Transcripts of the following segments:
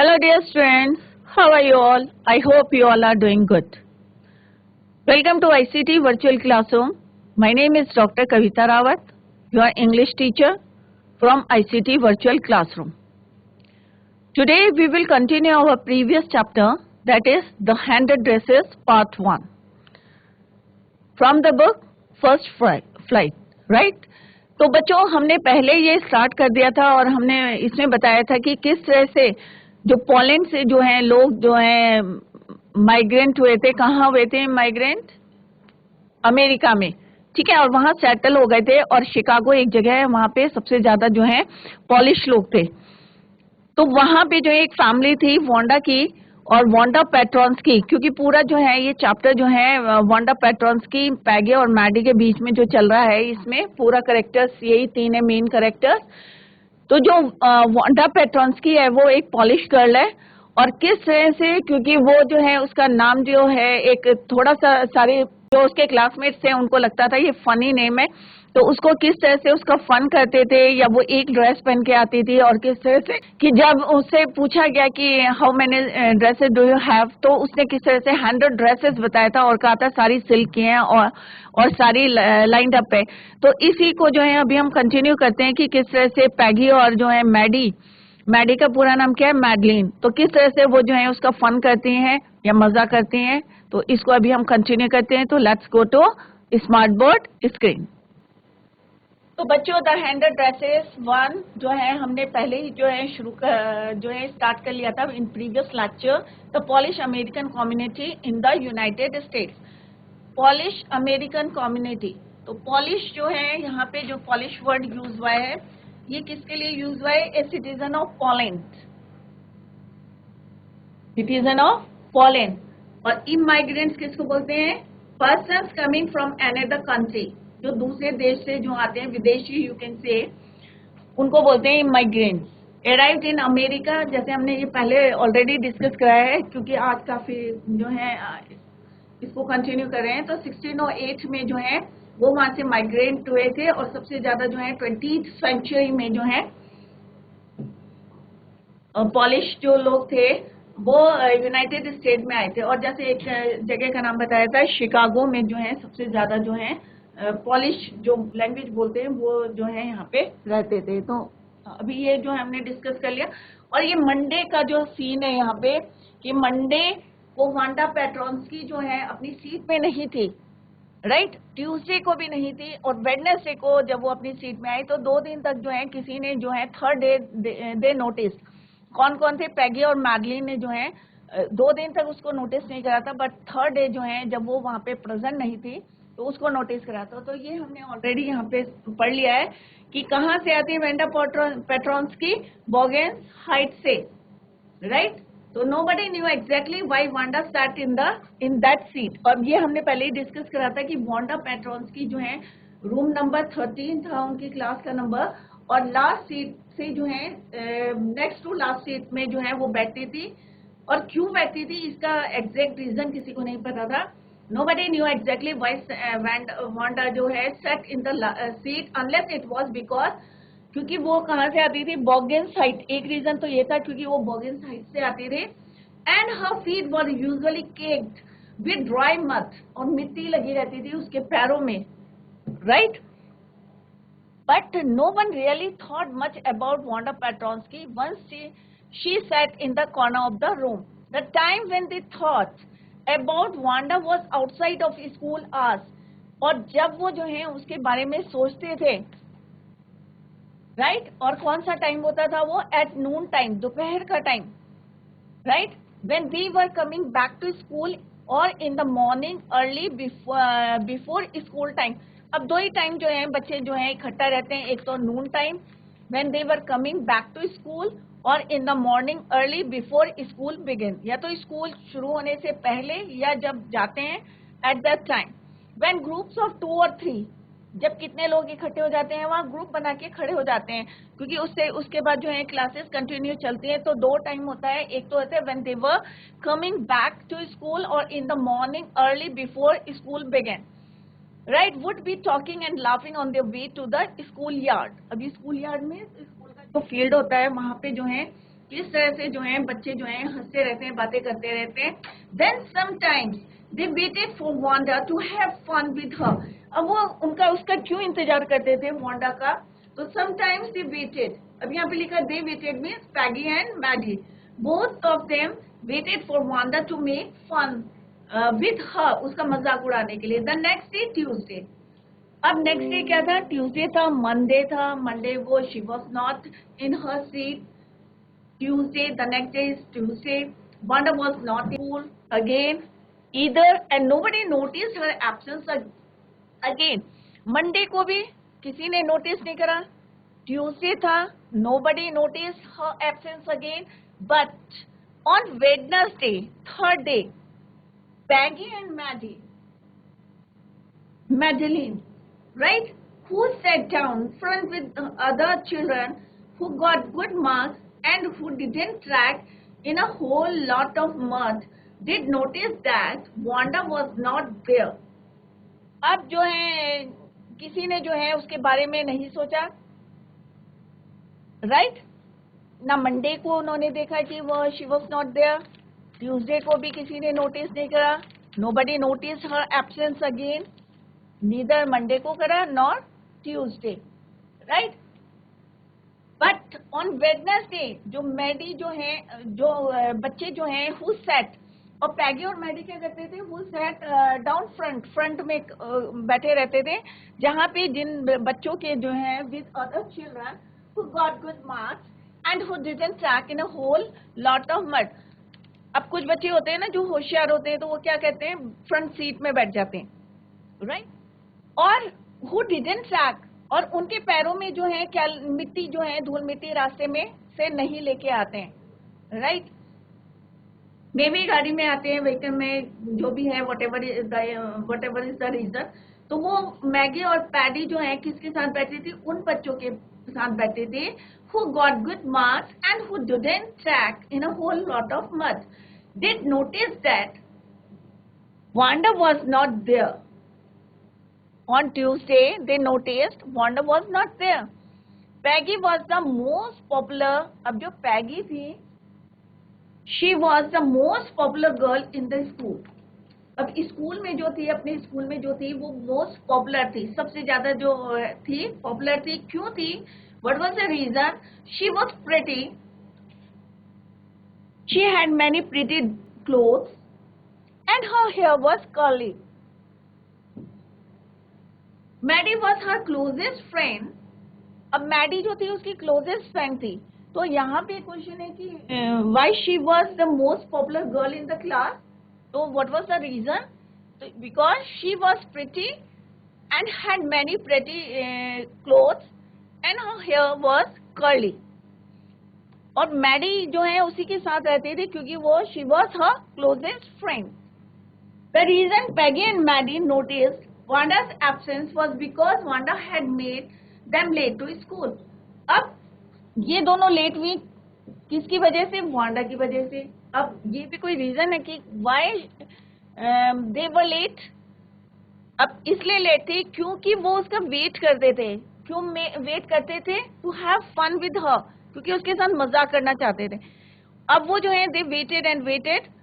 Hello dear students, how are you all? I hope you all are doing good. Welcome to ICT Virtual Classroom. My name is Dr. Kavita Rawat, your English teacher from ICT Virtual Classroom. Today we will continue our previous chapter, that is the handed dresses part 1. From the book First Flight, right? तो बच्चों हमने पहले ये start कर दिया था और हमने इसमें बताया था कि किस तरह से जो पोलैंड से जो है लोग जो है माइग्रेंट हुए थे, कहाँ हुए थे माइग्रेंट? अमेरिका में, ठीक है, और वहाँ सेटल हो गए थे और शिकागो एक जगह है, वहाँ पे सबसे ज्यादा जो है पॉलिश लोग थे। तो वहाँ पे जो एक फैमिली थी वांडा की और वांडा पैट्रॉन्स की, क्योंकि पूरा जो है ये चैप्टर जो है वांडा पैट्रॉन्स की, पैगे और मैडी के बीच में जो चल रहा है, इसमें पूरा करेक्टर्स यही तीन है मेन करेक्टर्स। तो जो वांडा पेट्रॉन्स्की है वो एक पॉलिश गर्ल है और किस तरह से, क्योंकि वो जो है उसका नाम जो है एक थोड़ा सा सारे जो उसके क्लासमेट्स थे उनको लगता था ये फनी नेम है, तो उसको किस तरह से उसका फन करते थे, या वो एक ड्रेस पहन के आती थी और किस तरह से कि जब उससे पूछा गया कि how many dresses do you have, तो उसने किस तरह से 100 ड्रेसेस बताया था और कहा था सारी सिल्क की हैं और सारी लाइंड अप है। तो इसी को जो है अभी हम कंटिन्यू करते हैं कि किस तरह से पैगी और जो है मैडी का पूरा नाम क्या है, मैडलिन, तो किस तरह से वो जो है उसका फन करती हैं या मजा करती हैं। तो इसको अभी हम कंटिन्यू करते हैं। तो let's go to smart board screen. तो बच्चों द हैंडेड ड्रेसेस 1 जो है हमने पहले ही जो है स्टार्ट कर लिया था in previous lecture. The polish American community in the United states. Polish American community, तो पॉलिश जो है यहाँ पे जो पॉलिश वर्ड यूज हुआ है ये किसके लिए यूज हुआ है? A citizen of Poland, citizen of Poland. और इमाइग्रेंट्स किसको बोलते हैं? Persons coming from another country, जो दूसरे देश से जो आते हैं, विदेशी यू कैन से, उनको बोलते हैं इमाइग्रेंट्स। अराइव्ड इन अमेरिका, जैसे हमने ये पहले ऑलरेडी डिस्कस कराया है, क्योंकि आज काफी जो है इसको कंटिन्यू कर रहे हैं। तो 1608 में जो है वो वहां से माइग्रेट हुए थे और सबसे ज्यादा जो है 20th सेंचुरी में जो है पॉलिश जो लोग थे वो यूनाइटेड स्टेट में आए थे। और जैसे एक जगह का नाम बताया था शिकागो में जो है सबसे ज्यादा जो है पॉलिश जो लैंग्वेज बोलते हैं वो जो है यहाँ पे रहते थे। तो अभी ये जो है हमने डिस्कस कर लिया। और ये मंडे का जो सीन है यहाँ पे कि मंडे वो वांडा पेट्रॉन्स्की जो है अपनी सीट पे नहीं थी, राइट, ट्यूसडे को भी नहीं थी, और वेडनेसडे को जब वो अपनी सीट में आई तो 2 दिन तक जो है किसी ने जो है थर्ड डे नोटिस, कौन कौन थे? पैगी और मैडलिन ने जो है 2 दिन तक उसको नोटिस नहीं करा था, बट थर्ड डे जो है जब वो वहां पे प्रेजेंट नहीं थी तो उसको नोटिस करा था। तो ये हमने ऑलरेडी यहाँ पे पढ़ लिया है कि कहाँ से आती है वांडा पेट्रॉन्स्की? बॉगेंस हाइट से, राइट। तो nobody knew exactly why Wanda sat in that seat। और ये हमने पहले ही डिस्कस करा था कि वांडा पेट्रॉन्स्की जो है रूम नंबर 13 था उनकी क्लास का नंबर, और लास्ट सीट से जो है नेक्स्ट टू लास्ट सीट में जो है वो बैठती थी। और क्यों बैठती थी इसका एग्जैक्ट रीजन किसी को नहीं पता था। nobody knew exactly why Wanda जो है sat in the seat unless it was because, क्योंकि वो कहाँ से आती थी? बॉगेंस हाइट। एक रीजन तो ये था क्योंकि वो बॉगेंस हाइट से आते थे। And her feet were usually caked with dry mud, और मिट्टी लगी रहती थी उसके पैरों में, right. But no one really thought much about Wanda Petronski once she sat in the corner of the room. The time when they thought about Wanda was outside of school hours. और जब वो जो है उसके बारे में सोचते थे, राइट, और कौन सा टाइम होता था वो? एट नून टाइम, दोपहर का time, right, when we were coming back to school, और in the morning early before school time. अब 2 ही टाइम जो है बच्चे जो है इकट्ठा रहते हैं, एक तो noon time when they were coming back to school, और in the morning early before school begin, या तो स्कूल शुरू होने से पहले या जब जाते हैं at that time. When groups of 2 और 3, जब कितने लोग इकट्ठे हो जाते हैं वहाँ ग्रुप बना के खड़े हो जाते हैं, क्योंकि उसके बाद जो है क्लासेस कंटिन्यू चलती हैं। तो 2 टाइम होता है, एक तो होता है when they were coming back to school, और in the morning early before school begin, right, would be talking and laughing on their way to the school yard. अभी स्कूल यार्ड में स्कूल का जो फील्ड होता है वहां पे जो है किस तरह से जो है बच्चे जो है हंसते रहते हैं, बातें करते रहते हैं. Then sometimes they waited for Wanda to have fun with her. अब वो उनका उसका क्यों इंतजार करते थे वांडा का? तो sometimes they waited. अब यहाँ पे लिखा they waited means Peggy and Maddie. Both of them waited for Wanda to make fun with her. उसका मजाक उड़ाने के लिए. The next day Tuesday. अब नेक्स्ट डे क्या था? ट्यूसडे था, मंडे था. मंडे वो she was not in her seat. Tuesday, the next day is Tuesday. Wanda was not in school again either and nobody noticed her absence again. Monday को भी किसी ने notice नहीं करा. ट्यूसडे था, nobody noticed her absence again. But on Wednesday, third day, Peggy and Madeline, right, who sat down front with the other children who got good marks and who didn't track in a whole lot of mud, did notice that Wanda was not there. अब जो है किसी ने जो है उसके बारे में नहीं सोचा, राइट? ना मंडे को उन्होंने देखा कि वो she was not there. Tuesday को भी किसी ने नोटिस नहीं करा. Nobody notice her absence again. Neither Monday को करा nor Tuesday, right? But on Wednesday जो मैडी जो है, जो बच्चे जो हैं हु सेट, और पैगी और मैडी क्या करते थे? हु सेट डाउन फ्रंट में बैठे रहते थे, जहाँ पे जिन बच्चों के जो है with other children who got good marks and who didn't track in a whole lot of mud. अब कुछ बच्चे होते हैं ना जो होशियार होते हैं, तो वो क्या कहते हैं? फ्रंट सीट में बैठ जाते हैं, राइट? और who didn't track, और उनके पैरों में जो है क्या मिट्टी जो है, धूल मिट्टी रास्ते में से नहीं लेके आते हैं, राइट? मे भी गाड़ी में आते हैं, व्हीकल में, जो भी है, whatever is the reason. तो वो मैगी और पैडी जो है किसके साथ बैठे थे? उन बच्चों के साथ बैठे थे who got good marks and who didn't track in a whole lot of mud. Did notice that Wanda was not there. On Tuesday, they noticed Wanda was not there. Peggy was the most popular. अब जो Peggy थी, she was the most popular girl in the school. अब school में जो थी, अपने school में जो थी, वो मोस्ट पॉपुलर थी, सबसे ज्यादा जो थी पॉपुलर थी. क्यों थी? What was the reason? She was pretty. She had many pretty clothes and her hair was curly. Maddie was her closest friend. अब मैडी जो थी उसकी क्लोजेस्ट फ्रेंड थी. तो यहाँ पे क्वेश्चन है कि why she was the most popular girl in the class. तो what was the reason? Because she was pretty and had many pretty clothes and her hair was curly. और Maddie जो है उसी के साथ रहती थी क्योंकि वो she was her closest friend. The reason Peggy and Maddie noticed Wanda's absence was because Wanda had made them late to school. अब ये दोनों लेट हुई किसकी वजह से? वांडा की वजह से. अब ये भी कोई रीजन है कि why they were late? अब इसलिए लेट थी क्योंकि वो उसका वेट करते थे. क्यों वेट करते थे? To have fun with her, क्योंकि उसके साथ मजाक करना चाहते थे. अब वो जो है they waited and waited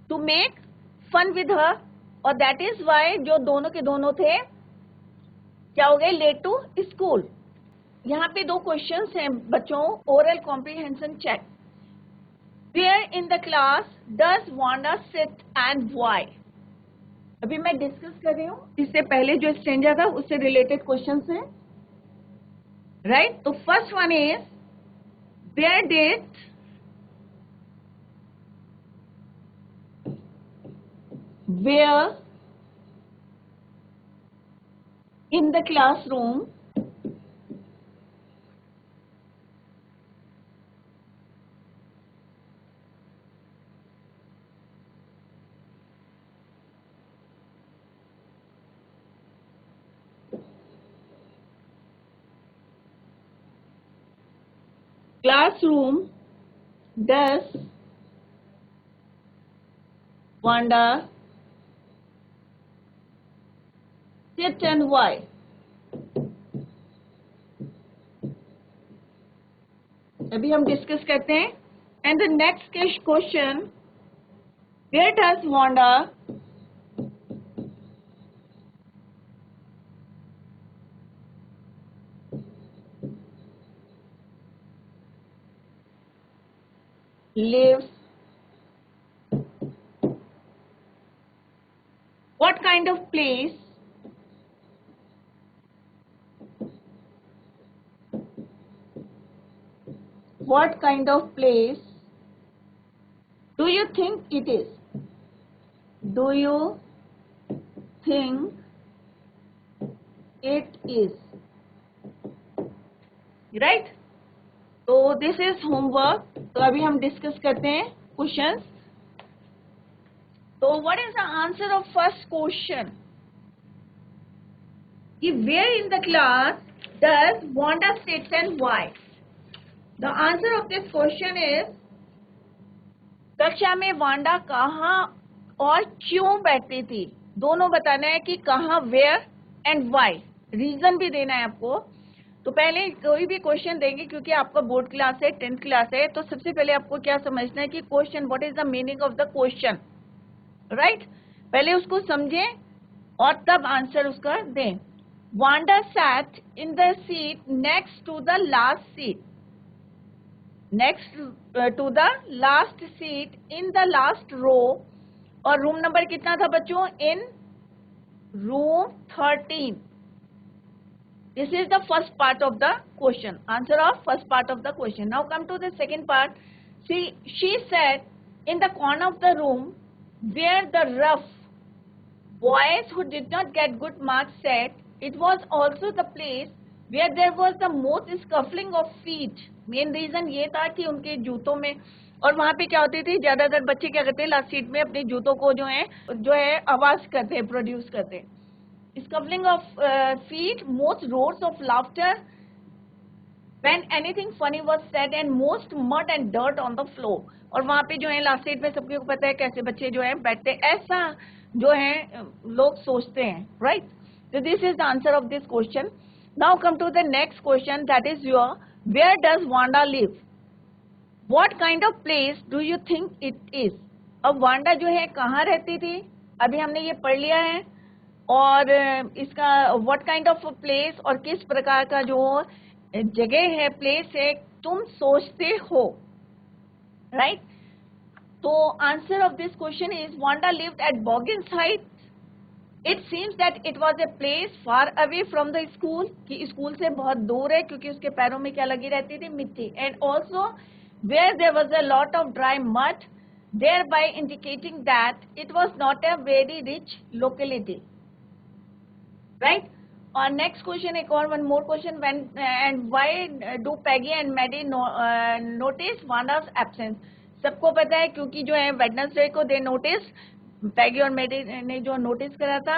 to make fun with her, और दैट इज वाई जो दोनों के दोनों थे क्या हो गए? Late to school. यहाँ पे दो क्वेश्चंस हैं बच्चों. Oral comprehension check. Where in the class does Wanda sit and why? अभी मैं डिस्कस कर रही हूँ, इससे पहले जो स्ट्रेंजर था उससे रिलेटेड क्वेश्चंस हैं, राइट? तो first one is where did where in the classroom does Wanda sit and why? अभी हम डिस्कस करते हैं. And the next question, where does Wanda lives? What kind of place do you think it is? Do you think it is? Right? तो this is homework. तो अभी हम discuss करते हैं क्वेश्चंस. तो what is the answer of first question? कि where in the class does Wanda sits and why? The answer of this question is, कक्षा में वांडा कहाँ और क्यों बैठती थी. दोनों बताना है कि कहाँ, वेयर एंड व्हाई. रीजन भी देना है आपको. तो पहले कोई भी क्वेश्चन देंगे, क्योंकि आपका बोर्ड क्लास है, 10th क्लास है, तो सबसे पहले आपको क्या समझना है कि question, what is the meaning of the question, right. पहले उसको समझें और तब आंसर उसका दें. Wanda sat in the seat next to the last seat. Next to the last seat in the last row. और रूम नंबर कितना था बच्चों? In room 13. This is the first part of the question. Answer of first part of the question. Now come to the second part. See, she sat in the corner of the room where the rough boys who did not get good marks sat. It was also the place where there was the most scuffling of feet. Main reason ये था कि उनके जूतों में, और वहाँ पे क्या होती थी, ज्यादातर बच्चे क्या करते हैं, लास्ट सीट में अपने जूतों को जो है आवाज करते हैं, प्रोड्यूस करते हैं. Scuffling of feet, most roars of laughter when anything funny was said, and most mud and dirt on the floor. और वहाँ पे जो है लास्ट सीट में सबको पता है कैसे बच्चे जो है बैठते हैं, ऐसा जो है लोग सोचते हैं, right. So this is the answer of this question. Now come to the next question, that is your, where does Wanda live? What kind of place do you think it is? अब Wanda जो है कहाँ रहती थी, अभी हमने ये पढ़ लिया है. और इसका व्हाट काइंड ऑफ प्लेस, और किस प्रकार का जो जगह है, प्लेस है, तुम सोचते हो, राइट. तो answer of this question is, Wanda lived at Boggins Heights. It seems that it was a place far away from the school, कि स्कूल से बहुत दूर है, क्योंकि उसके पैरों में क्या लगी रहती थी, मिट्टी. And also where there was a lot of dry mud, thereby indicating that it was not a very rich locality. Right? Or next question, one more question. When and why do Peggy and Maddie notice Wanda's absence? सबको पता है क्योंकि जो है Wednesday को दे notice, पैगी और मेडी ने जो नोटिस करा था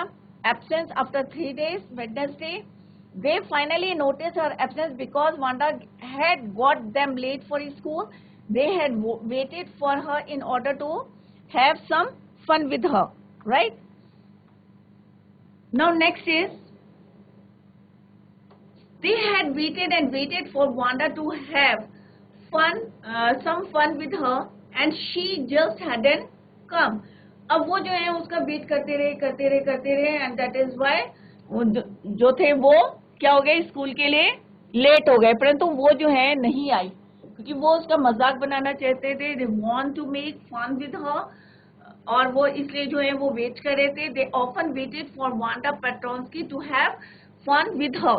absence after 3 days, Wednesday. They finally noticed her absence because Wanda had got them late for school. They had waited for her in order to have some fun with her, right? Now next is, they had waited and waited for Wanda to have some fun with her, and she just hadn't come. अब वो जो है उसका wait करते रहे and that is why जो थे वो क्या हो गए, स्कूल के लिए लेट हो गए. परंतु वो जो है नहीं आई, क्योंकि वो उसका मजाक बनाना चाहते थे. They want to make fun with her, और वो इसलिए जो है वो वेट कर रहे थे. They often waited for Wanda Petronsky to have fun with her.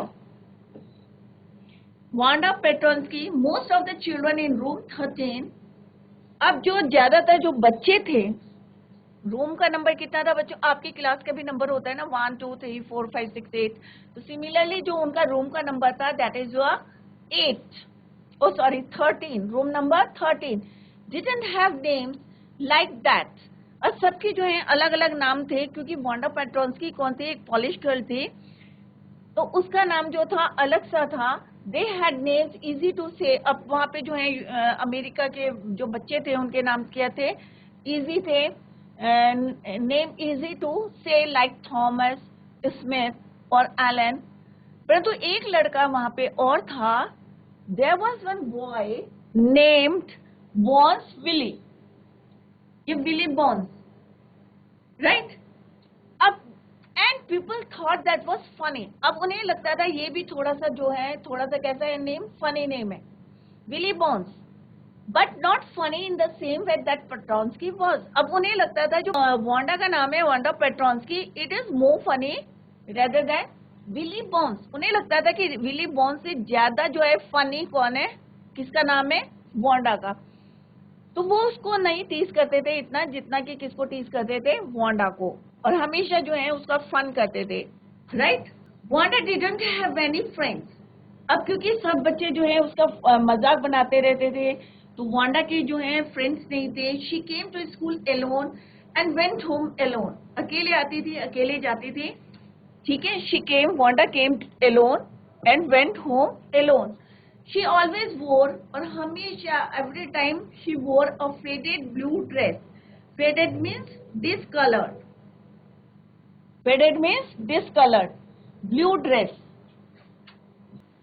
Wanda Petronsky, most of the children in room 13. अब जो ज्यादातर जो बच्चे थे, रूम का नंबर कितना था बच्चों, आपकी क्लास का भी नंबर होता है ना, 1 2 3 4 5 6 8. तो सिमिलरली जो उनका रूम का नंबर था, that is your 8, oh sorry 13, room number 13 didn't have names like that. और सबके जो है अलग अलग नाम थे, क्योंकि वांडा पेट्रोन्स्की कौन थी, एक पॉलिश गर्ल थी, तो उसका नाम जो था अलग सा था. They had names easy to say. अब वहाँ पे जो है अमेरिका के जो बच्चे थे उनके नाम क्या थे, इजी थे, name easy to say, like Thomas, Smith और एलन. परंतु एक लड़का वहाँ पे और था. There was one boy named Bones Willie. ये Willie Bones, right? अब and people thought that was funny. अब उन्हें लगता था ये भी थोड़ा सा जो है, थोड़ा सा कैसा है नेम, फनी नेम है, Willie Bones, but not funny in the same way that Petronsky was. अब उन्हें लगता था जो वांडा का नाम है, Wanda पेट्रॉन्स्की, it is more funny rather than Willie Bones. उन्हें लगता था कि Willie Bones से ज्यादा जो है फनी कौन है, किसका नाम है, वांडा का. तो वो उसको नहीं टीज करते थे इतना जितना कि किसको टीज करते थे, वांडा को, और हमेशा जो है उसका फन करते थे, right. Wanda didn't have any friends. अब क्योंकि सब बच्चे जो है उसका मजाक बनाते रहते थे, तो वांडा के जो है फ्रेंड्स नहीं थे. She came to school alone and went home alone. अकेले आती थी, अकेले जाती थी, ठीक है. She came, Wanda came alone and went home alone. She always wore, और हमेशा every time she wore a faded blue dress. Faded means discolored. Faded means discolored. Blue dress.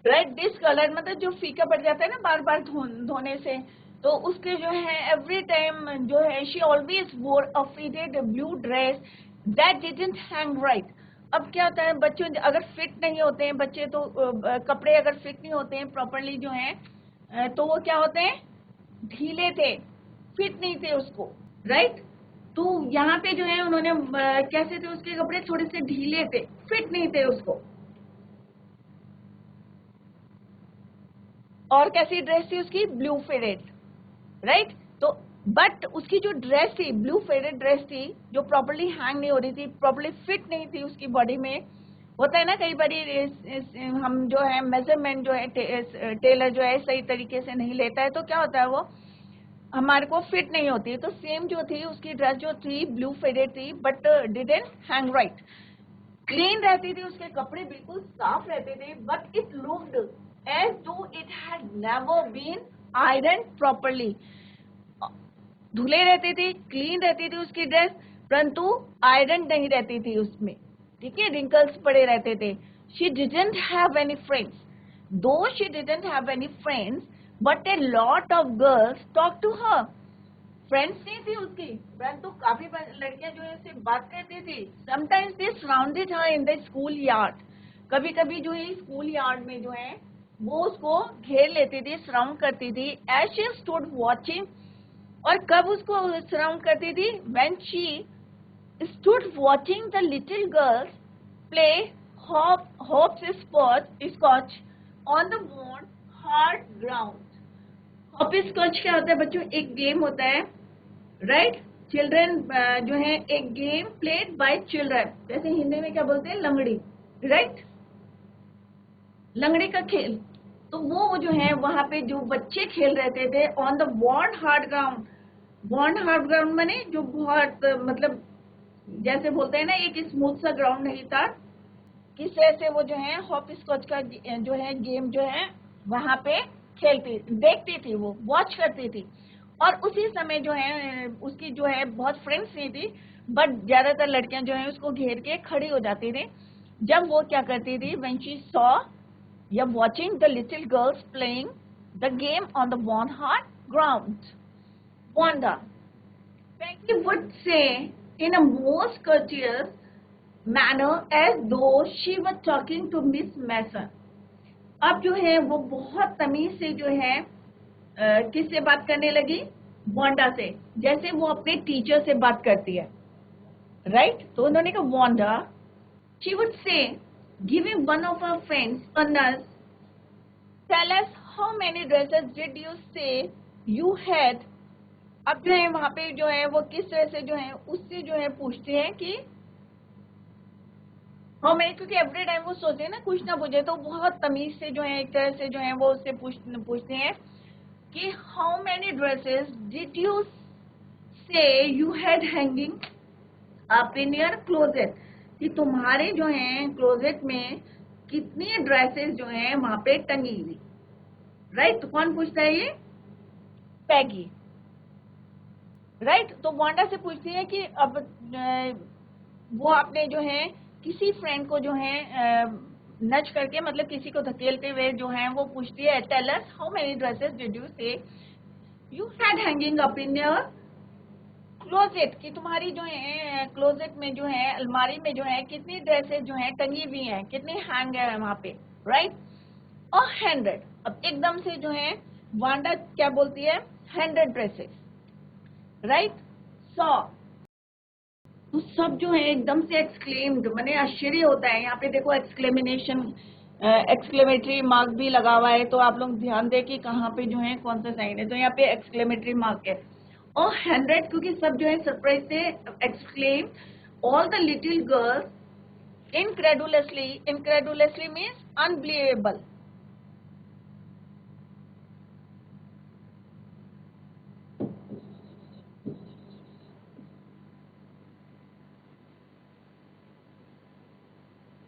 Right? Discolored मतलब जो फीका पड़ जाता है ना बार बार धोने से, तो उसके जो है every time जो है she always wore a faded blue dress that didn't hang right. अब क्या होता है, बच्चों अगर फिट नहीं होते हैं बच्चे, तो कपड़े अगर फिट नहीं होते हैं प्रॉपरली जो हैं, तो वो क्या होते हैं, ढीले थे, फिट नहीं थे उसको, राइट. तो यहाँ पे जो है उन्होंने कैसे थे, उसके कपड़े थोड़े से ढीले थे, फिट नहीं थे उसको. और कैसी ड्रेस थी उसकी, ब्लू फेडेड, राइट. तो बट उसकी जो ड्रेस थी, ब्लू फेडेड ड्रेस थी, जो प्रॉपर्ली हैंग नहीं हो रही थी, प्रॉपर्ली फिट नहीं थी उसकी बॉडी में. होता है ना कई बार हम जो है मेजरमेंट जो है टेलर जो है सही तरीके से नहीं लेता है, तो क्या होता है वो हमारे को फिट नहीं होती है. तो सेम जो थी उसकी ड्रेस जो थी ब्लू फेडेड थी, but didn't hang right. Clean रहती थी, उसके कपड़े बिल्कुल साफ रहते थे, but it looked as though it had never been iron properly. धुले रहते थे, क्लीन रहती थी उसकी ड्रेस, परंतु आयरन नहीं रहती थी उसमें, ठीक है, रिंकल्स पड़े रहते थे. She didn't have any friends. Though she didn't have any friends, but a lot of girls talk to her. Friends नहीं थी उसकी, परंतु काफी लड़कियां जो है उससे बात करती थी. Sometimes they surrounded her in the school yard. कभी कभी जो है स्कूल यार्ड में जो है वो उसको घेर लेती थी, सराउंड करती थी. एज शी स्टूड वॉचिंग, और कब उसको सराउंड करती थी, when she stood watching the little girls play hopscotch on the worn hard ground. hopscotch क्या होता है बच्चों, एक गेम होता है, राइट. चिल्ड्रन जो है एक गेम प्लेड बाय चिल्ड्रन, जैसे हिंदी में क्या बोलते हैं, लंगड़ी, राइट, लंगड़ी का खेल. तो वो जो है वहां पे जो बच्चे खेल रहते थे on the worn hard ground. Bond hard ground माने जो बहुत मतलब जैसे बोलते हैं ना एक स्मूथ सा ग्राउंड नहीं था, किस तरह से वो जो है हॉप स्कॉच का जो है गेम जो है वहां पे खेलती देखती थी, वो वॉच करती थी. और उसी समय जो है उसकी जो है बहुत फ्रेंड्स नहीं थी, बट ज्यादातर लड़कियां जो है उसको घेर के खड़ी हो जाती थी. जब वो क्या करती थी, व्हेन शी सॉ या watching the little girls playing the game on the bond hard ground. Wanda. Peggy would say in a most courteous manner as though she were talking to Miss Mason. अब जो है वो बहुत तमीज से जो है किससे बात करने लगी, वांडा से, जैसे वो अपने टीचर से बात करती है, राइट. तो उन्होंने कहा Wanda, she would say, giving one of her friends a nurse, tell us how many dresses did you say you had. अब जो है वहां पे जो है वो किस तरह से जो है उससे जो है पूछते हैं कि हमें, क्योंकि एवरी टाइम वो सोचते हैं ना कुछ ना पूछे, तो बहुत तमीज से जो है एक तरह से जो है वो उससे पूछते हैं कि how many dresses did you say you had hanging up in your closet. कि तुम्हारे जो है क्लोजेट में कितनी ड्रेसेस जो है वहां पे टंगी हुई, राइट. तो कौन पूछता है, ये पैगी, राइट. तो वांडा से पूछती है कि अब वो आपने जो है किसी फ्रेंड को जो है नच करके मतलब किसी को धकेलते हुए जो है वो पूछती है, tell us how many dresses did you say you had hanging up in your closet, कि तुम्हारी जो है क्लोजेट में जो है अलमारी में जो है कितनी ड्रेसेस जो है टंगी हुई हैं, कितनी हैंग है वहां पे, राइट। और 100, अब एकदम से जो है वांडा क्या बोलती है, 100 ड्रेसेस, राइट। 100, तो सब जो है एकदम से एक्सक्लेम्ड, माने आश्चर्य होता है। यहाँ पे देखो एक्सक्लेमेशन, एक्सक्लेमेटरी मार्क भी लगा हुआ है, तो आप लोग ध्यान दें कि कहाँ पे जो है कौन सा साइन है। तो यहाँ पे एक्सक्लेमेटरी मार्क है। और 100, क्योंकि सब जो है सरप्राइज से exclaim, all the little girls incredulously, incredulously means unbelievable,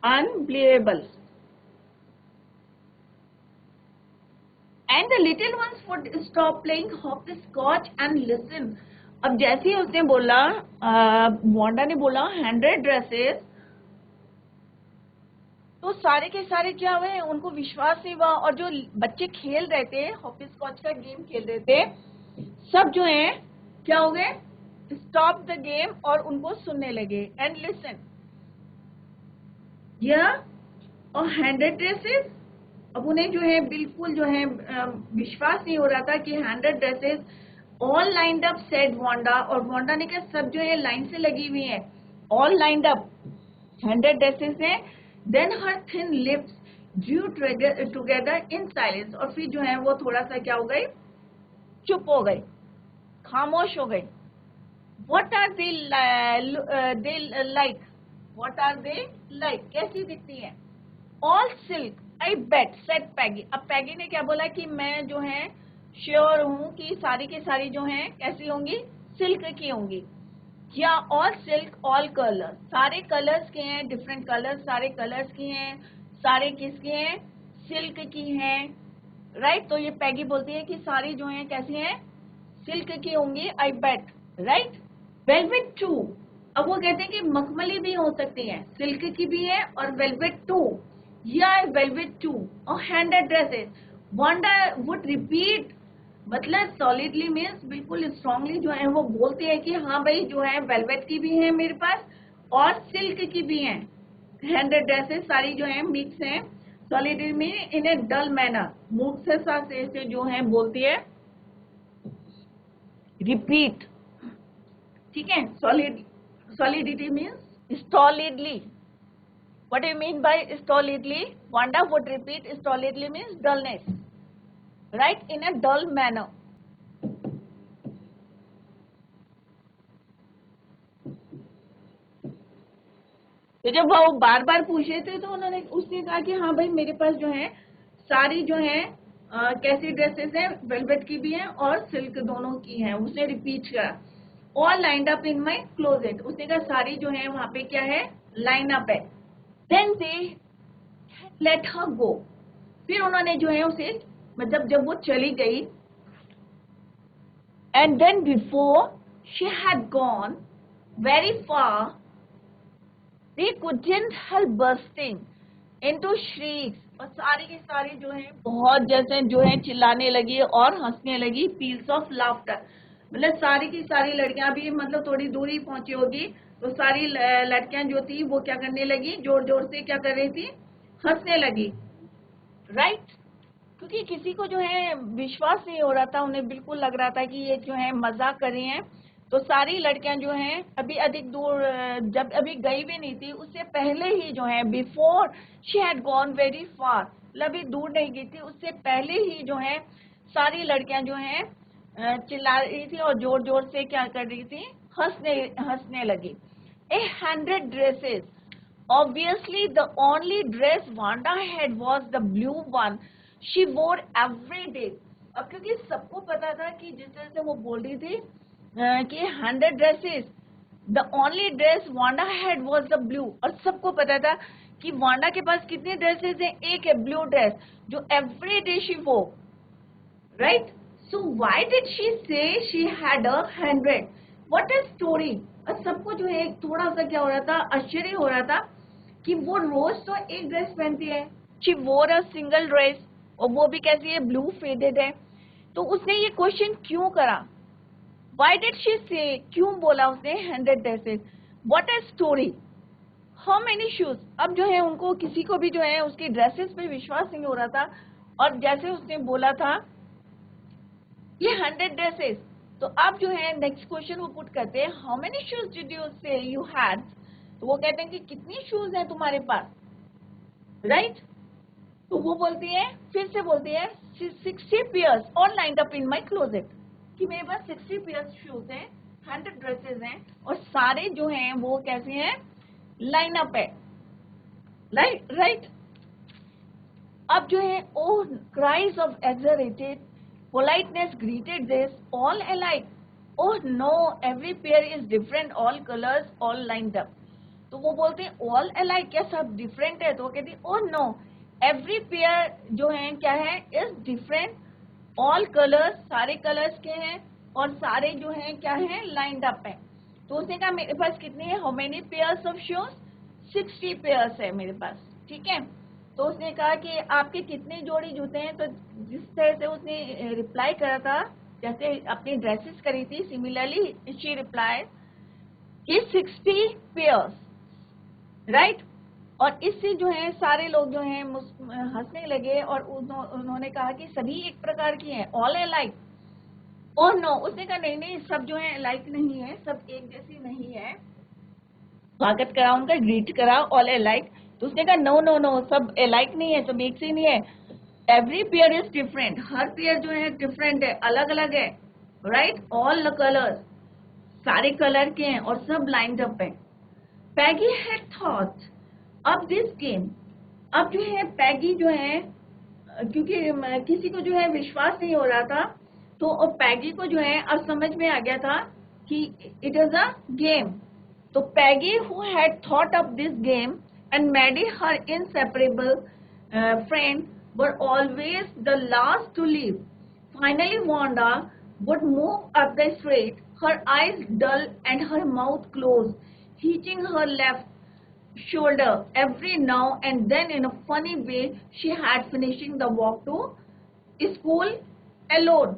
unbelievable, and the little ones would stop playing hopscotch and listen. अब जैसे ही उसने बोला, वांडा ने बोला 100 ड्रेसेस, तो सारे के सारे क्या हुए, उनको विश्वास नहीं हुआ। और जो बच्चे खेल रहे थे, हॉपस्कॉच का गेम खेल रहे थे, सब जो है क्या हो गए, स्टॉप द गेम और उनको सुनने लगे, एंड लिसन। या और 100 ड्रेसेस, अब उन्हें जो है बिल्कुल जो है विश्वास नहीं हो रहा था कि 100 dresses all lined up, said Wanda. और वांडा ने कहा सब जो है लाइन से लगी हुई है, ऑल लाइंड अप, 100 ड्रेसेस है। Then her thin lips drew together in silence, और फिर जो है वो थोड़ा सा क्या हो गई, चुप हो गई, खामोश हो गई। What are they like, what are they like, कैसी दिखती है, all silk I bet said Peggy. अब पैगी ने क्या बोला कि मैं जो है श्योर हूं कि सारी की सारी जो है कैसी होंगी, सिल्क की होंगी। क्या, ऑल सिल्क ऑल कलर, सारे कलर्स के हैं, डिफरेंट कलर्स, सारे कलर्स की हैं, सारे किसके हैं, सिल्क की हैं, राइट। तो ये पैगी बोलती है कि सारी जो है कैसी हैं, सिल्क की होंगी, आई बेट, राइट। वेलवेट टू, अब वो कहते हैं कि मखमली भी हो सकती है, सिल्क की भी है और वेलवेट टू, या वेलवेट टू और 100 ड्रेसेस। वांडा वुड रिपीट, मतलब सॉलिडली मीन्स बिल्कुल स्ट्रांगली जो है वो बोलते हैं कि हाँ भाई जो है वेलवेट की भी है मेरे पास और सिल्क की भी है, 100 ड्रेसेस सारी जो है मिक्स है। सॉलिडली में इन ए डल मैनर, मूड से से जो है बोलती है, रिपीट, ठीक है। solidity means stolidly. What do you mean by stolidly? Wanda would repeat stolidly means dullness, right, in a dull manner. तो जब वो बार बार पूछे थे तो उन्होंने उसने कहा कि हाँ भाई मेरे पास जो है सारी जो है कैसी ड्रेसेस है, वेलवेट की भी है और सिल्क दोनों की है। उसने रिपीट करा, all lined up in my closet, उसने कहा सारी जो है वहां पे क्या है, लाइन अप है। देन दे लेट हर गो, फिर उन्होंने जो है उसे, मतलब जब वो चली गई, and then before she had gone very far they couldn't help bursting into shrieks, और सारी की सारी जो है बहुत जैसे जो है चिल्लाने लगी और हंसने लगी, peals of laughter, मतलब सारी की सारी लड़कियां भी मतलब थोड़ी दूरी पहुंची होगी तो सारी लड़कियां जो थी वो क्या करने लगी, जोर जोर से क्या कर रही थी, हंसने लगी, राइट। क्योंकि किसी को जो है विश्वास नहीं हो रहा था, उन्हें बिल्कुल लग रहा था कि ये जो है मजाक कर रही हैं। तो सारी लड़कियां जो हैं अभी अधिक दूर, जब अभी गई भी नहीं थी उससे पहले ही जो है, before she had gone very फार, मतलब अभी दूर नहीं गई थी, उससे पहले ही जो है सारी लड़कियां जो हैं चिल्ला रही थी और जोर जोर से क्या कर रही थी, हंसने लगी। 100 dresses, obviously the only dress Wanda had was the blue one she wore every day। अब क्योंकि सबको पता था कि जिस तरह से वो बोल रही थी कि 100 dresses, the only dress Wanda had was the blue, और सबको पता था कि वांडा के पास कितने ड्रेसेस हैं, एक है ब्लू ड्रेस जो every day she wore, right. So why did she say she had 100, what is story. और सबको जो है थोड़ा सा क्या हो रहा था, आश्चर्य हो रहा था कि वो रोज तो एक ड्रेस पहनती है, शी वोर अ सिंगल ड्रेस, और वो भी कैसी है, ब्लू फेडेड है। तो उसने ये क्वेश्चन क्यों करा, व्हाई डिड शी से, क्यों बोला उसने 100 dresses, what a story, how many shoes. अब जो है उनको किसी को भी जो है उसकी ड्रेसेस पे विश्वास नहीं हो रहा था, और जैसे उसने बोला था ये 100 ड्रेसेस, तो अब जो है नेक्स्ट क्वेश्चन वो पुट करते हैं, how many shoes did you say you had, तो वो कहते हैं कि कितनी शूज है तुम्हारे पास, राइट तो वो बोलती है, फिर से बोलती है 60 pairs all lined up in my closet, कि मेरे पास 60 पेयर्स शूज हैं, 100 ड्रेसेस हैं, और सारे जो हैं वो कैसे हैं, लाइन अप है, राइट। अब जो है oh cries of exaggerated politeness greeted this all alike, oh no every pair is different, all colours all lined up. तो वो बोलते हैं ऑल अलाइक, क्या सब डिफरेंट है, तो वो कहती है ओह नो एवरी पेयर जो है क्या है, इज डिफरेंट, ऑल कलर्स सारे कलर्स के हैं, और सारे जो है क्या है, लाइंड अप है। तो उसने कहा मेरे पास कितने हैं, how many pairs of shoes, 60 pairs है मेरे पास, ठीक है। तो उसने कहा कि आपके कितने जोड़ी जूते हैं, तो जिस तरह से उसने रिप्लाई करा था, जैसे अपनी ड्रेसेस करी थी, सिमिलरली शी रिप्लाई कि 60 पेयर्स, राइट। और इससे जो है सारे लोग जो हैं हंसने लगे, और उन्होंने कहा कि सभी एक प्रकार की हैं, ऑल अलाइक, और नो, उसने कहा नहीं नहीं सब जो है अलाइक नहीं है, सब एक जैसी नहीं है, स्वागत करा उनका, ग्रीट करा ऑल अलाइक। तो उसने कहा नो नो नो सब अलाइक नहीं है, सब एक से नहीं है, every pair is different, her pair जो है डिफरेंट है, अलग अलग है, राइट, ऑल द कलर्स सारे कलर के हैं, और सब लाइंड अप है। पैगी हैड थॉट अब दिस गेम, अब जो है पैगी जो है, क्योंकि किसी को जो है विश्वास नहीं हो रहा था, तो पैगी को जो है अब समझ में आ गया था कि इट इज अ गेम। तो Peggy who had thought of this game and Maddie her inseparable friend were always the last to leave, finally Wanda would move up the street, her eyes dull and her mouth closed, hitching her left shoulder every now and then in a funny way she had finishing the walk to school alone.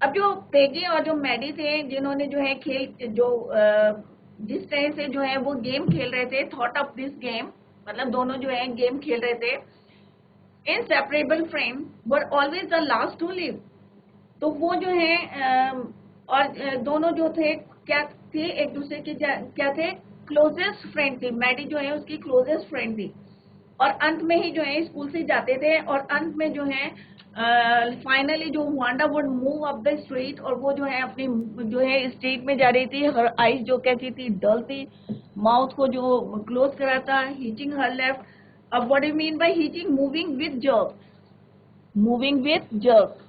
अब जो Peggy और जो Maddie थे, जिन्होंने जो है खेल जो जिस तरह से जो है वो गेम खेल रहे थे, थॉट ऑफ दिस गेम, मतलब दोनों जो है गेम खेल रहे थे, inseparable friend were always the last to leave. तो वो जो है और दोनों जो थे क्या थे, एक दूसरे के क्या थे, क्लोजेस्ट फ्रेंड थी, मैडी जो है उसकी क्लोजेस्ट फ्रेंड थी, और अंत में ही जो है स्कूल से जाते थे, और अंत में जो है फाइनली जो Wanda would move up the street, और वो जो है अपनी जो है स्ट्रीट में जा रही थी, हर आईज जो कैसी थी, डल थी, माउथ को जो क्लोज करा था, हीचिंग हर लेफ्ट। अब what do mean by hitching, moving with jerk, moving with jerk.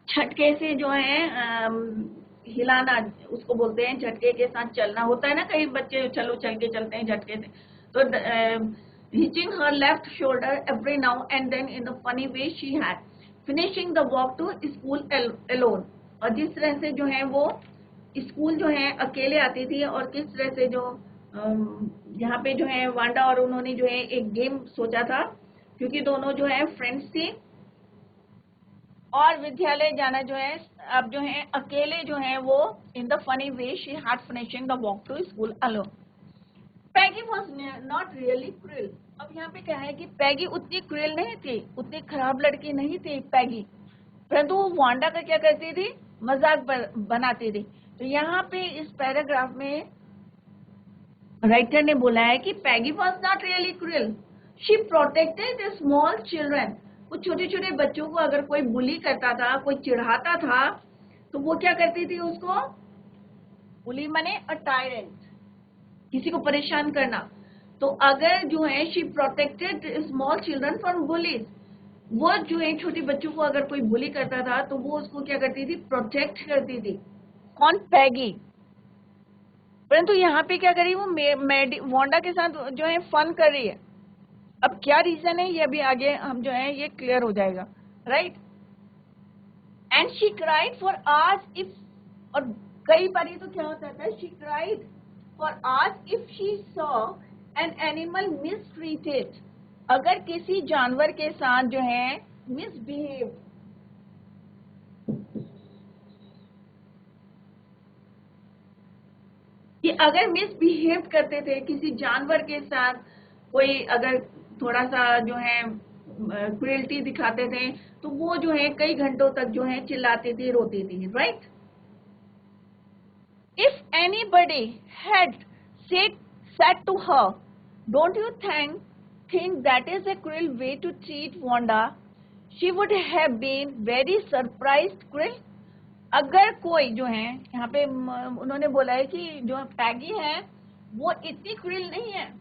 झटके से जो है हिलाना, उसको बोलते हैं झटके के साथ चलना, होता है ना कई बच्चे चलो चल के चलते हैं झटके से। तो hitching her left shoulder every now and then in the funny way she had finishing the walk to school alone, और जिस तरह से जो है वो स्कूल जो है अकेले आती थी, और किस तरह से जो यहाँ पे जो है वांडा और उन्होंने जो है एक गेम सोचा था, क्योंकि दोनों जो है फ्रेंड्स थी, और विद्यालय जाना जो है अब जो है अकेले जो है वो in the funny way she had finishing the walk to school alone. Peggy was not really cruel. अब यहाँ पे क्या है कि पैगी उतनी क्रूएल नहीं थी, उतनी खराब लड़की नहीं थी पैगी, परंतु वो वांडा का क्या करती थी, मजाक बनाती थी। तो यहाँ पे इस पैराग्राफ में राइटर ने बोला है कि Peggy was not really cruel, she protected the small children. वो छोटे छोटे बच्चों को अगर कोई बुली करता था, कोई चिढ़ाता था, तो वो क्या करती थी, उसको, बुली माने अ टायरेंट, किसी को परेशान करना। तो अगर जो है she protected small children from bullies, वो जो है छोटे बच्चों को अगर कोई बुली करता था तो वो उसको क्या करती थी, प्रोटेक्ट करती थी। कौन, पैगी। परंतु यहाँ पे क्या करी, वो वांडा के साथ जो है फन कर रही है। अब क्या रीजन है, ये अभी आगे हम जो है ये क्लियर हो जाएगा, right. And she cried for hours if, और कई बार तो क्या होता था, she cried for hours if she saw an animal mistreated, अगर किसी जानवर के साथ जो है मिसबिहेव, कि अगर मिसबिहेव करते थे किसी जानवर के साथ, कोई अगर थोड़ा सा जो है क्रुएल्टी दिखाते थे, तो वो जो है कई घंटों तक जो है चिल्लाती थी, रोती थी, right. If anybody had said to her, don't you think that is a cruel way to treat Wanda, she would have been very surprised, cruel। अगर कोई जो है यहाँ पे उन्होंने बोला है कि जो पैगी है वो इतनी क्रूएल नहीं है,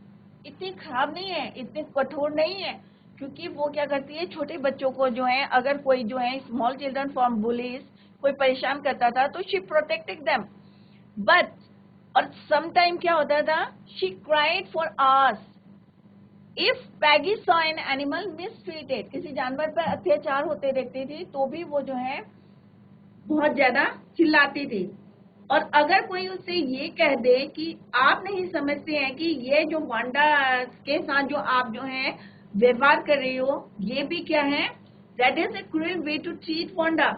इतनी खराब नहीं है, इतनी कठोर नहीं है, क्योंकि वो क्या करती है, छोटे बच्चों को जो है, अगर कोई जो है स्मॉल चिल्ड्रन फ्रॉम बुलीज कोई परेशान करता था तो शी प्रोटेक्टेड देम, बट और सम टाइम क्या होता था, she cried for hours if Peggy saw an animal mistreated, किसी जानवर पर अत्याचार होते देखती थी तो भी वो जो है बहुत ज्यादा चिल्लाती थी। और अगर कोई उससे ये कह दे कि आप नहीं समझते हैं कि ये जो वांडा के साथ जो आप जो है व्यवहार कर रही हो, ये भी क्या है, that is a cruel way to treat Wanda,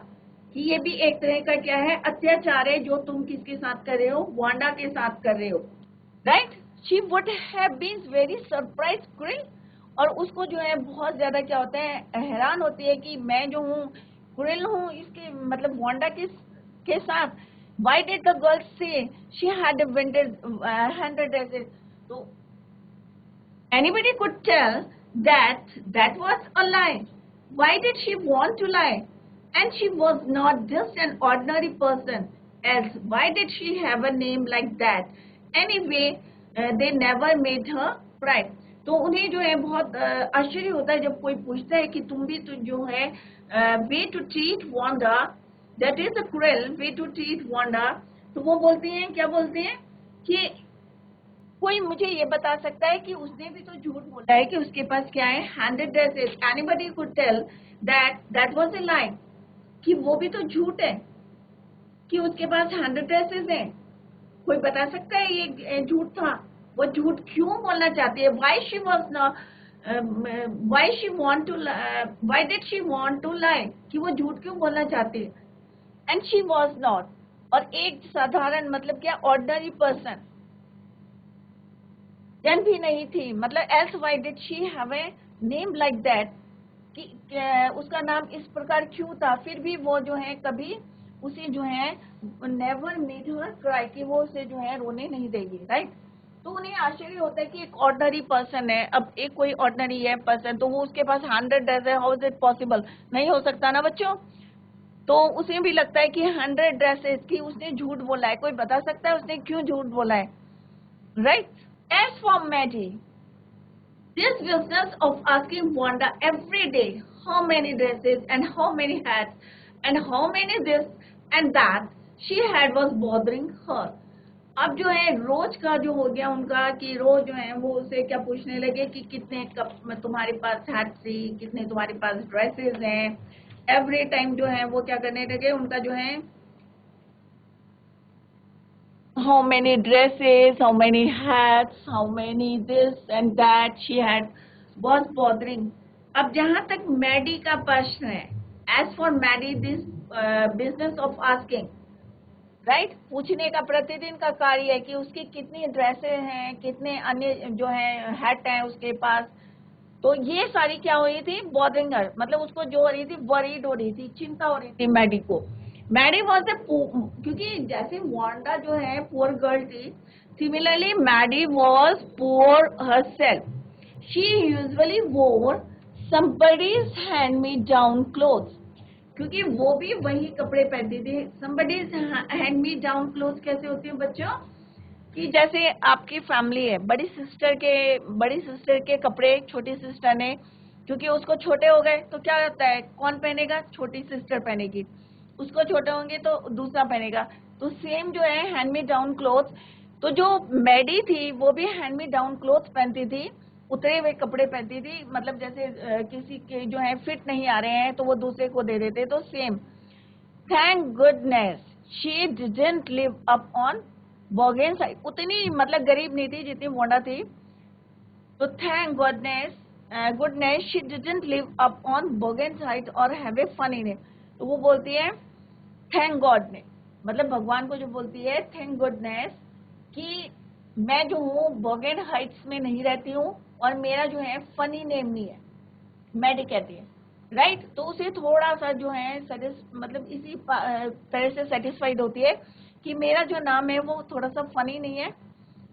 कि ये भी एक तरह का क्या है, अत्याचार है जो तुम किसके साथ कर रहे हो, वांडा के साथ कर रहे हो, right. She would have been very surprise, cruel, और उसको जो है बहुत ज्यादा क्या होता है, हैरान होती है कि मैं जो हूँ क्रूएल हूँ इसके मतलब वांडा के साथ। Why did the girl say she had a hundred dresses? So anybody could tell that that was a lie. Why did she want to lie? And she was not just an ordinary person. Else, why did she have a name like that? Anyway, they never made her cry. तो उन्हें जो है बहुत आश्चर्य होता है जब कोई पूछता है कि तुम भी तो जो है way to treat Wanda, that is a cruel way to treat Wanda, तो वो बोलती हैं, क्या बोलते हैं कि कोई मुझे ये बता सकता है कि उसने भी तो झूठ बोला है कि उसके पास क्या है, 100 dresses. Anybody could tell that was a lie, कि वो भी तो झूठ है कि उसके पास 100 ड्रेसेस हैं। कोई बता सकता है ये झूठ था? वो झूठ क्यों बोलना चाहती है? Why did she want to lie, कि वो झूठ क्यों बोलना चाहती है? एंड शी वॉज नॉट, और एक साधारण मतलब क्या, ऑर्डिनरी पर्सन जन भी नहीं थी, मतलब else why did she have a name like that, कि उसका नाम इस प्रकार क्यों था? फिर भी वो जो है कभी उसे जो है नेवर मेड हर क्राई, कि वो उसे जो है रोने नहीं देगी, राइट। तो उन्हें आश्चर्य होता है कि एक ऑर्डिनरी पर्सन है, अब एक कोई ऑर्डिनरी है पर्सन, तो वो उसके पास 100 ड्रेस है, हाउ इज इट पॉसिबल? नहीं हो सकता ना बच्चों। तो उसे भी लगता है कि 100 ड्रेसेस की उसने झूठ बोला है। कोई बता सकता है उसने क्यों झूठ बोला है, right. As for Maddie, this business of asking Wanda every day how many dresses and how many hats and how many this and that she had was bothering her। अब जो है रोज का जो हो गया उनका कि रोज जो है वो उसे क्या पूछने लगे कि कितने कप तुम्हारे पास हैट थी, कितने तुम्हारे पास ड्रेसेस हैं। एवरी टाइम जो है वो क्या करने लगे, उनका जो है how many dresses, how many hats, how many this and that she had was bothering। अब जहां तक मैडी का प्रश्न है, as for Maddie this business of asking, right, पूछने का प्रतिदिन का कार्य है कि उसकी कितनी ड्रेसेस हैं, कितने अन्य जो है हैट हैं उसके पास। तो ये सारी क्या हो रही थी, बॉदरिंग हर, मतलब उसको जो हो रही थी, वरीड हो रही थी, चिंता हो रही थी मैडी को। मैडी वॉज ए, क्योंकि जैसे वांडा जो है पुअर गर्ल थी, similarly Maddie was poor herself. She usually wore somebody's handmade down clothes, क्योंकि वो भी वही कपड़े पहनती थी। समबडीज हैंडमेड डाउन क्लोथ्स कैसे होती है बच्चों, कि जैसे आपकी फैमिली है, बड़ी सिस्टर के कपड़े छोटी सिस्टर ने, क्योंकि उसको छोटे हो गए तो क्या होता है, कौन पहनेगा, छोटी सिस्टर पहनेगी, उसको छोटे होंगे तो दूसरा पहनेगा। तो सेम जो है हैंडमेड डाउन क्लोथ, तो जो मैडी थी वो भी हैंडमेड डाउन क्लोथ पहनती थी, उतरे हुए कपड़े पहनती थी, मतलब जैसे किसी के जो है फिट नहीं आ रहे हैं तो वो दूसरे को दे देते, तो same thank goodness she didn't live up on Boggins साइड। उतनी मतलब गरीब नहीं थी जितनी वांडा थी। तो thank goodness she didn't live up on Boggins साइड और हैव ए फनी नेम। तो वो बोलती है थैंक गॉड ने, मतलब भगवान को जो बोलती है थैंक गुडनेस कि मैं जो हूँ बॉगेन हाइट्स में नहीं रहती हूँ और मेरा जो है फनी नेम नहीं है, मैडी कहती है, राइट। तो उसे थोड़ा सा जो है मतलब इसी तरह से सेटिस्फाइड होती है कि मेरा जो नाम है वो थोड़ा सा फनी नहीं है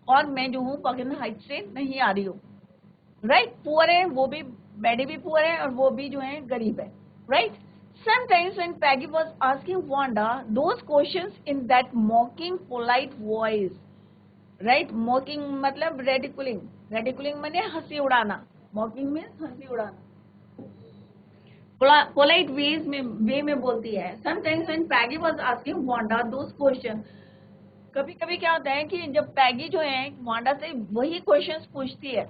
और मैं जो हूँ बॉगेन हाइट से नहीं आ रही हूँ, राइट। पुअर है वो भी, मैडी भी पुअर है और वो भी जो है गरीब है, right. Sometimes when Peggy was asking Wanda those questions in that mocking, polite voice, right? Mocking मतलब ridiculing, ridiculing माने हंसी उड़ाना, mocking means हंसी उड़ाना, polite ways में वे में बोलती है। Sometimes when Peggy was asking Wanda those questions, कभी कभी क्या होता है कि जब पैगी जो है वांडा से वही क्वेश्चंस पूछती है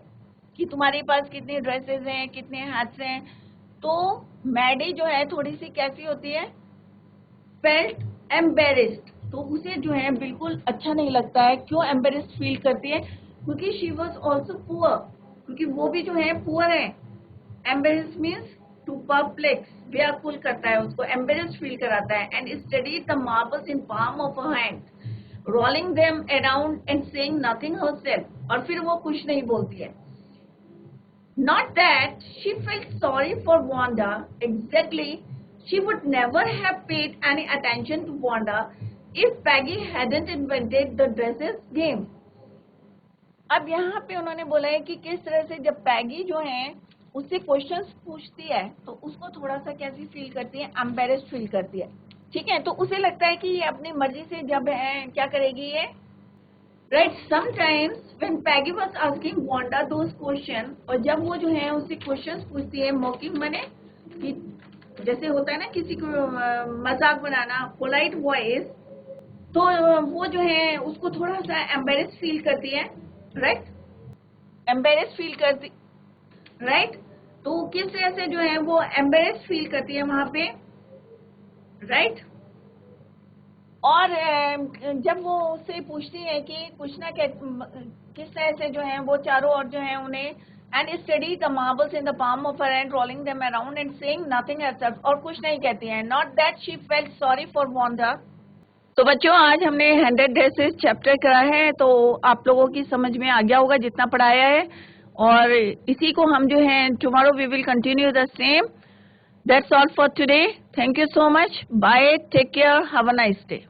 कि तुम्हारे पास कितने ड्रेसेस हैं, कितने हैट्स हैं, तो मैडी जो है थोड़ी सी कैसी होती है, फेल्ट एम्बेरेस्ड। तो उसे जो है बिल्कुल अच्छा नहीं लगता है। क्यों एम्बेरेस्ड फील करती है? क्योंकि शी वॉज ऑल्सो पुअर, क्योंकि वो भी जो है पुअर है। एम्बेरेस्ड मीन्स टू परप्लेक्स, व्याकुल करता है उसको, एम्बेरेस्ड फील कराता है। And study the marbles in palm of her hand, rolling them around and saying nothing herself, और फिर वो कुछ नहीं बोलती है। Not that she felt sorry for Wanda. Exactly, she would never have paid any attention to Wanda if Peggy hadn't invented the dresses game. अब यहाँ पे उन्होंने बोला है कि किस तरह से जब पैगी जो है उससे क्वेश्चंस पूछती है तो उसको थोड़ा सा कैसी फील करती है, एम्बेरेस्ड फील करती है, ठीक है। तो उसे लगता है कि ये अपनी मर्जी से जब है क्या करेगी ये, right. Sometimes when Peggy was asking Wanda those question, और जब वो जो है उससे क्वेश्चंस पूछती है, मॉकिंग माने कि जैसे होता है ना किसी को मजाक बनाना, पोलाइट वॉइस, तो वो जो है उसको थोड़ा सा एम्बेरेस फील करती है, राइट, एम्बेरेस फील करती, राइट। तो किस तरह से जो है वो एम्बेरेस फील करती है वहां पे, राइट। और जब वो उससे पूछती है कि कुछ ना किस तरह से जो है वो चारों ओर जो है उन्हें, and study the marbles in the palm of her hand, rolling them around and saying nothing herself, और कुछ नहीं कहती है। Not that she felt sorry for Wanda. तो बच्चों आज हमने 100 ड्रेसेस चैप्टर करा है, तो आप लोगों की समझ में आ गया होगा जितना पढ़ाया है, और इसी को हम जो है tomorrow we will continue the same. That's all for today. Thank you so much, bye, take care, have a nice day.